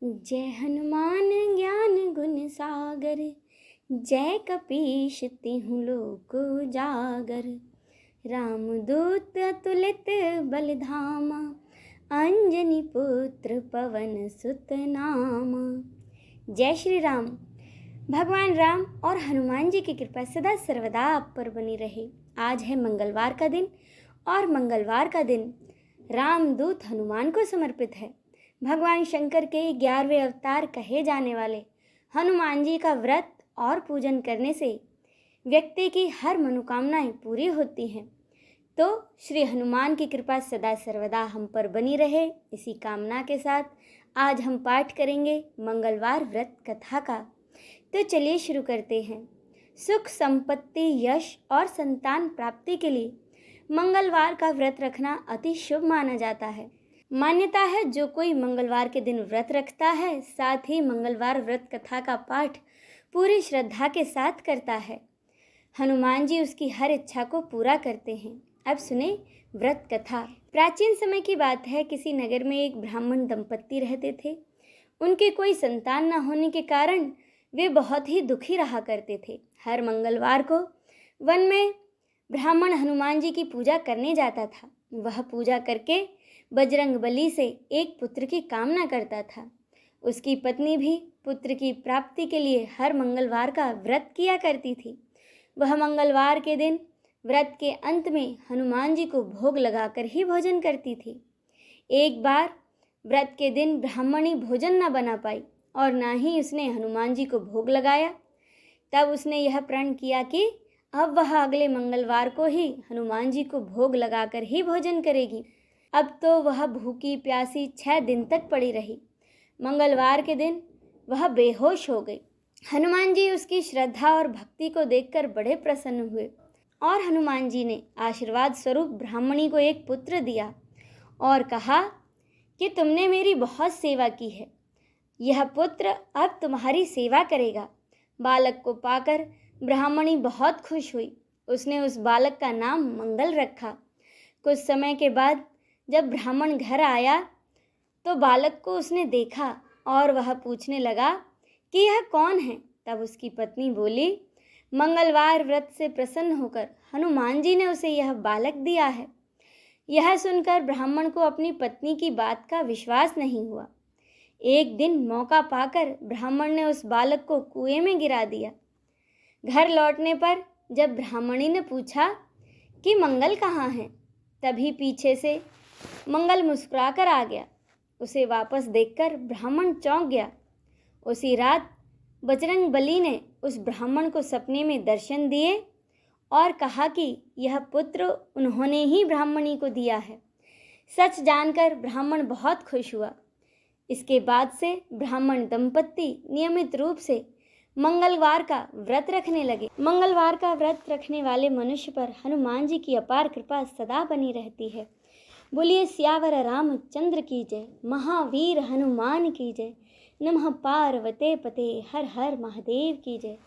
जय हनुमान ज्ञान गुण सागर, जय कपीश तिहुँ लोक उजागर। रामदूत अतुलित बल धामा, अंजनी पुत्र पवन सुत नामा। जय श्री राम। भगवान राम और हनुमान जी की कृपा सदा सर्वदा आप पर बनी रहे। आज है मंगलवार का दिन और मंगलवार का दिन रामदूत हनुमान को समर्पित है। भगवान शंकर के 11वें अवतार कहे जाने वाले हनुमान जी का व्रत और पूजन करने से व्यक्ति की हर मनोकामनाएं पूरी होती हैं। तो श्री हनुमान की कृपा सदा सर्वदा हम पर बनी रहे, इसी कामना के साथ आज हम पाठ करेंगे मंगलवार व्रत कथा का। तो चलिए शुरू करते हैं। सुख, संपत्ति, यश और संतान प्राप्ति के लिए मंगलवार का व्रत रखना अति शुभ माना जाता है। मान्यता है जो कोई मंगलवार के दिन व्रत रखता है, साथ ही मंगलवार व्रत कथा का पाठ पूरी श्रद्धा के साथ करता है, हनुमान जी उसकी हर इच्छा को पूरा करते हैं। अब सुने व्रत कथा। प्राचीन समय की बात है, किसी नगर में एक ब्राह्मण दंपत्ति रहते थे। उनके कोई संतान न होने के कारण वे बहुत ही दुखी रहा करते थे। हर मंगलवार को वन में ब्राह्मण हनुमान जी की पूजा करने जाता था। वह पूजा करके बजरंगबली से एक पुत्र की कामना करता था। उसकी पत्नी भी पुत्र की प्राप्ति के लिए हर मंगलवार का व्रत किया करती थी। वह मंगलवार के दिन व्रत के अंत में हनुमान जी को भोग लगाकर ही भोजन करती थी। एक बार व्रत के दिन ब्राह्मणी भोजन न बना पाई और ना ही उसने हनुमान जी को भोग लगाया। तब उसने यह प्रण किया कि अब वह अगले मंगलवार को ही हनुमान जी को भोग लगाकर ही भोजन करेगी। अब तो वह भूखी प्यासी 6 दिन तक पड़ी रही। मंगलवार के दिन वह बेहोश हो गई। हनुमान जी उसकी श्रद्धा और भक्ति को देखकर बड़े प्रसन्न हुए और हनुमान जी ने आशीर्वाद स्वरूप ब्राह्मणी को एक पुत्र दिया और कहा कि तुमने मेरी बहुत सेवा की है, यह पुत्र अब तुम्हारी सेवा करेगा। बालक को पाकर ब्राह्मणी बहुत खुश हुई। उसने उस बालक का नाम मंगल रखा। कुछ समय के बाद जब ब्राह्मण घर आया तो बालक को उसने देखा और वह पूछने लगा कि यह कौन है। तब उसकी पत्नी बोली, मंगलवार व्रत से प्रसन्न होकर हनुमान जी ने उसे यह बालक दिया है। यह सुनकर ब्राह्मण को अपनी पत्नी की बात का विश्वास नहीं हुआ। एक दिन मौका पाकर ब्राह्मण ने उस बालक को कुएं में गिरा दिया। घर लौटने पर जब ब्राह्मणी ने पूछा कि मंगल कहाँ है, तभी पीछे से मंगल मुस्कुराकर आ गया। उसे वापस देखकर ब्राह्मण चौंक गया। उसी रात बजरंगबली ने उस ब्राह्मण को सपने में दर्शन दिए और कहा कि यह पुत्र उन्होंने ही ब्राह्मणी को दिया है। सच जानकर ब्राह्मण बहुत खुश हुआ। इसके बाद से ब्राह्मण दंपत्ति नियमित रूप से मंगलवार का व्रत रखने लगे। मंगलवार का व्रत रखने वाले मनुष्य पर हनुमान जी की अपार कृपा सदा बनी रहती है। बोलिए सियावर रामचंद्र की जय, महावीर हनुमान की जय। नमः पार्वते पते हर हर महादेव की जय।